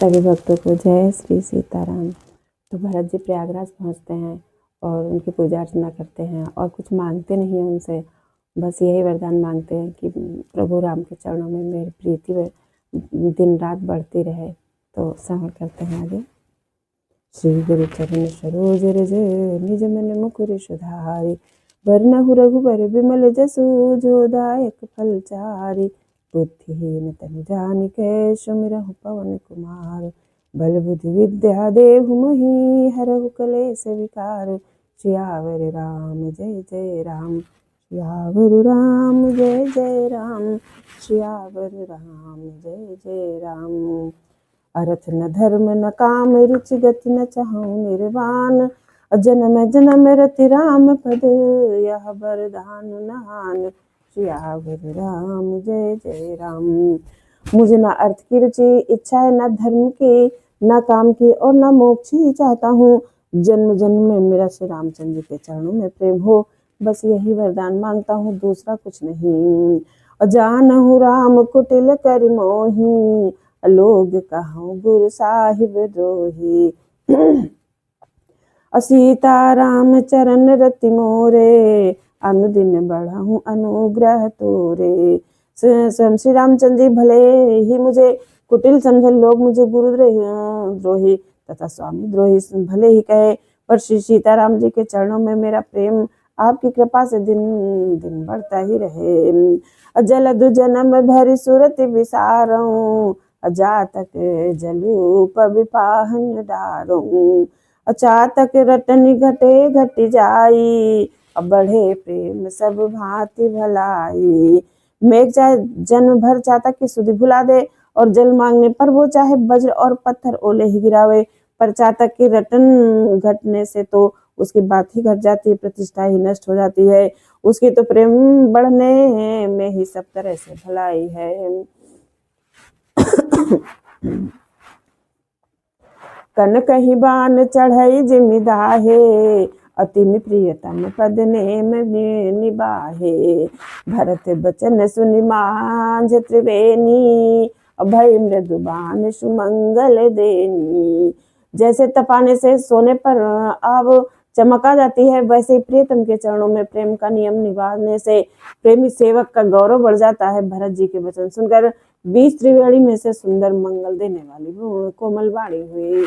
सभी भक्तों को जय श्री सीताराम। तो भरत जी प्रयागराज पहुंचते हैं और उनकी पूजा अर्चना करते हैं और कुछ मांगते नहीं हैं उनसे, बस यही वरदान मांगते हैं कि प्रभु राम के चरणों में मेरी प्रीति दिन रात बढ़ती रहे। तो श्रवण करते हैं आगे। श्री गुरु चरण सरोज रज निज मन मुकुर सुधारि, वरनहु रघुबर विमल जसु जो दायक फल चारि। बुद्धिहीन तनु जानिके सुमिरहु पवन कुमार, बल बुद्धि विद्या देहु मोहि हरहु कलेस विकार। सियावर राम जय जय राम, सियावर राम जय जय राम, सियावर राम जय जय राम। अर्थ न धर्म न काम रुचि गति न चाहूँ निर्वाण, जन्म जन्म रति राम पद यह वरदान नहान। सियावर राम जय जय राम। मुझे ना अर्थ की रुचि इच्छा है, ना धर्म की, ना काम की और ना मोक्ष ही चाहता हूँ। जन्म जन्म में मेरा श्री रामचंद्र के चरणों में प्रेम हो, बस यही वरदान मांगता हूँ, दूसरा कुछ नहीं। जानहु राम कुटिल कर मोही, लोग कहूँ गुरु साहिब द्रोही। सीता राम चरण रति मोरे, अनुदिन बढ़ाऊं अनुग्रह तोरे। स्वयं श्री रामचंद्र जी भले ही मुझे कुटिल समझे, लोग मुझे गुरु द्रोही तथा स्वामी द्रोही भले ही कहे, पर श्री सीताराम जी के चरणों में मेरा प्रेम आपकी कृपा से दिन दिन बढ़ता ही रहे। जलधु जन्म भरी सुरति विसारूं, जातक जलूप विपाहन डारूं। अचातक रटनी घटे घटी जाई, बढ़े प्रेम सब भांति भलाई। मेघ चाहे जन्म भर चातक की सुधि भुला दे, और जल मांगने पर वो चाहे वज्र और पत्थर ओले ही गिरावे। पर चातक की रटन घटने से तो उसकी बात ही घट जाती है, प्रतिष्ठा ही नष्ट हो जाती है। उसकी तो प्रेम बढ़ने में ही सब तरह से भलाई है। कन कहीं बान चढ़ई जिमिदाहे, अति प्रियतम पद नेम निबाहे। भरत बचन सुनि मांझ त्रिवेणी, अभय मृदुबान सुमंगल देनी। जैसे तपाने से सोने पर आग चमक आ जाती है, वैसे ही प्रियतम के चरणों में प्रेम का नियम निभाने से प्रेमी सेवक का गौरव बढ़ जाता है। भरत जी के वचन सुनकर 20 त्रिवेणी में से सुंदर मंगल देने वाली कोमल वाणी हुई।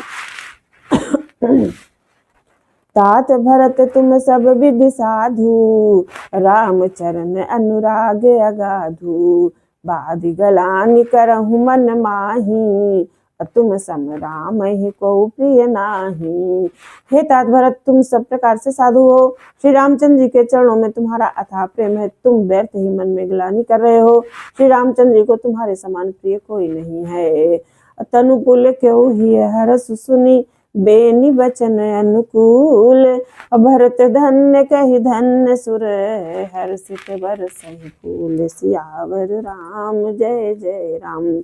तात भरत तुम सब विधि साधु, राम चरण अनुराग अगाधु। बादि गलानि करहु मन माही, तुम सम राम ही को प्रिय नाही। हे तात भरत तुम सब प्रकार से साधु हो, श्री रामचंद्र जी के चरणों में तुम्हारा अथाह प्रेम है। तुम व्यर्थ ही मन में ग्लानि कर रहे हो, श्री रामचंद्र जी को तुम्हारे समान प्रिय कोई नहीं है। तनुकूल क्यों ही हरस सुनी, बेनी बचन अनुकूल। भरत धन्य कही धन्य सुर, हर्षित बरसहि फूल। सियावर राम जय जय राम।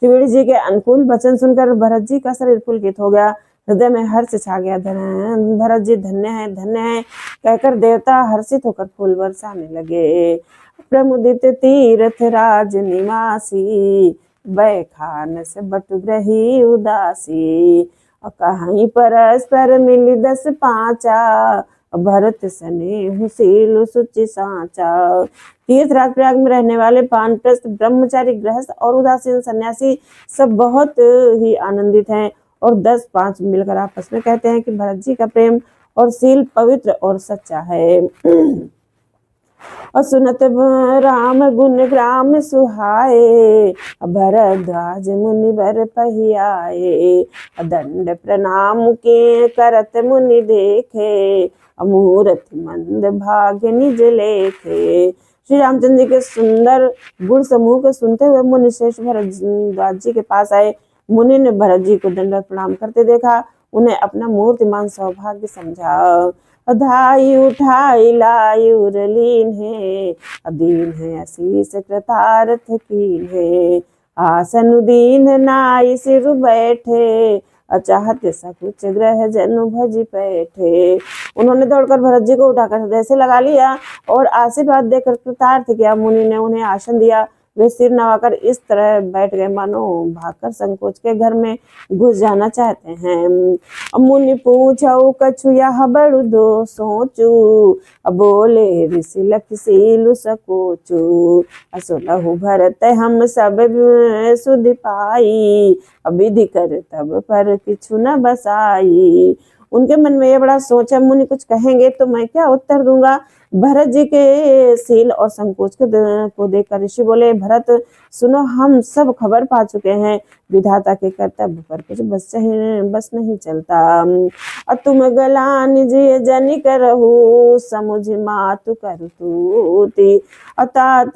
त्रिवेणी जी के अनुकूल वचन सुनकर भरत जी का शरीर पुलकित हो गया, हृदय में हर्ष छा गया। भरत जी धन्य है कहकर देवता हर्षित होकर फूल बरसाने लगे। प्रमुदित तीर्थ राज निवासी, बैखानस बटुग्रही उदासी। कहीं परस्पर मिली 10 पांचा, भरत स्नेहु शील सुचि सांचा। तीर्थराज प्रयाग में रहने वाले वानप्रस्थ ब्रह्मचारी गृहस्थ और उदासीन सन्यासी सब बहुत ही आनंदित हैं, और 10-5 मिलकर आपस में कहते हैं कि भरत जी का प्रेम और शील पवित्र और सच्चा है। सुनत राम गुण ग्राम सुहाए, भरद्वाज मुनि बर पहियाए। दंड प्रणाम के करत मुनि देखे, मूरत मंद भाग्य निज लेखे। श्री रामचंद्र जी के सुंदर गुण समूह को सुनते हुए मुनि श्रेष्ठ भरद्वाज जी के पास आए। मुनि ने भरत जी को दंडवत प्रणाम करते देखा, उन्हें अपना मूर्तिमान सौभाग्य समझा। धाई उठाई लायुर लीन है, दीन है आशीष कृतार्थ कीन है। आसन दीन नाई सिर बैठे, चाहते सकुच ग्रह जनु भज बैठे। उन्होंने दौड़कर भरत जी को उठाकर हृदय से लगा लिया और आशीर्वाद देकर कृतार्थ किया। मुनि ने उन्हें आसन दिया। वे सिर नवाकर इस तरह बैठ गए मानो भागकर संकोच के घर में घुस जाना चाहते हैं। मुनि पूछऊ कछु यह बड़ु दो सोचू, बोले ऋषि लखसीलु सकोचू। असुलहु भरत हम सब सुधि पाई, विधि कर तब पर किछु न बसाई। उनके मन में ये बड़ा सोच है, मुनि कुछ कहेंगे तो मैं क्या उत्तर दूंगा। भरत जी के सील और संकोच को देखकर ऋषि बोले, भरत सुनो, हम सब खबर पा चुके हैं, विधाता के कर्तव्य पर कुछ बस नहीं चलता। और तुम गलान जी जनि करहु, समुझ मातु करतूति। अतात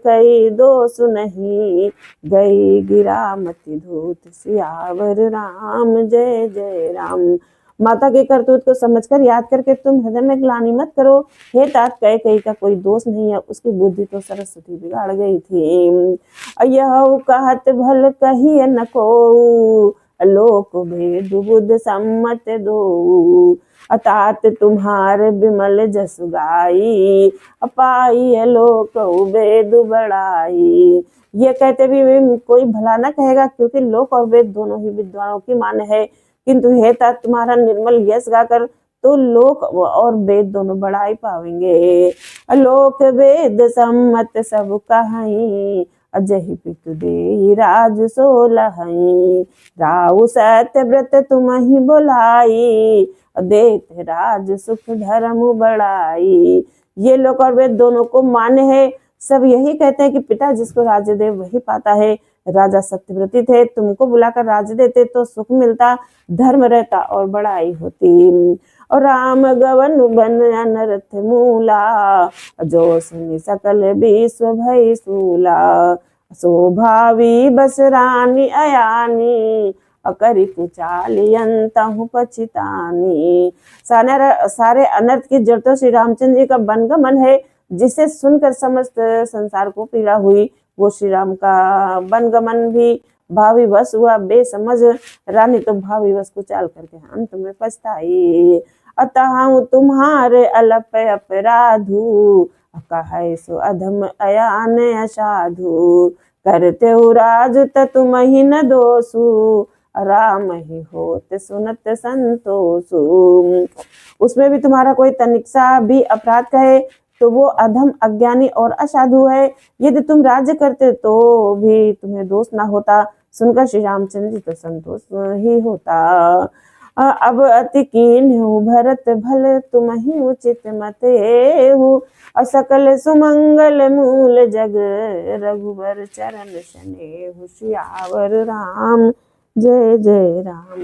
कई दोष नहीं, गई गिरा मति धूत। सियावर राम जय जय राम। माता के करतूत को समझकर याद करके तुम हृदय में ग्लानि मत करो। हे तात, कई का कोई दोष नहीं है, उसकी बुद्धि तो सरस्वती बिगाड़ गई थी। यह कहत भल कहिए न को, लोक भेद बुद्ध सम्मत दो। अतात तुम्हार विमल जस गाई, अपाई लोक वेद बड़ाई। ये कहते भी कोई भला न कहेगा, क्योंकि लोक और वेद दोनों ही विद्वानों की मान है। किंतु हे तात, तुम्हारा निर्मल यश गाकर तो लोक और वेद दोनों बढ़ाई पावेंगे। लोक वेद सम्मत सब कहाई, अजहि पितु दे राज सोलहई। राहु सत्य व्रत तुम ही बोलाई, देत राज सुख धर्म बढ़ाई। ये लोक और वेद दोनों को मान्य है। सब यही कहते हैं कि पिता जिसको राज्य दे वही पाता है। राजा सत्यव्रती थे, तुमको बुलाकर राज्य देते तो सुख मिलता, धर्म रहता और बड़ाई होती। और राम गवन बन अनर्थ मूला, जो सुनि सकल विश्व भय सूला। शोभावी बस रानी अयानी, अकरि पुचालियंतहु पछितानी। सारे अनर्थ की जड़ तो श्री रामचंद्र जी का वनगमन है, जिसे सुनकर समस्त संसार को पीड़ा हुई। वो श्री राम का वनगमन भी भावी वश हुआ बेसमझ। रानी तो भावी वश को चाल करके अंत में पछताई। अतः तुम्हारे अलप अपराधु, कहे सो अधम अयान असाधु। करते हो राज तुम ही न दोषु, राम ही होत सुनत संतोषु। उसमें भी तुम्हारा कोई तनिक सा भी अपराध कहे तो वो अधम, अज्ञानी और असाधु है। यदि तुम राज्य करते तो भी तुम्हें दोष ना होता। सुनकर श्री रामचंद्र जी तो संतोष ही होता। अब अति कीन हूँ भरत भल तुम ही उचित मते हूँ। असकल सुमंगल मूल जग, रघुबर चरण स्नेहु। सियावर राम जय जय राम।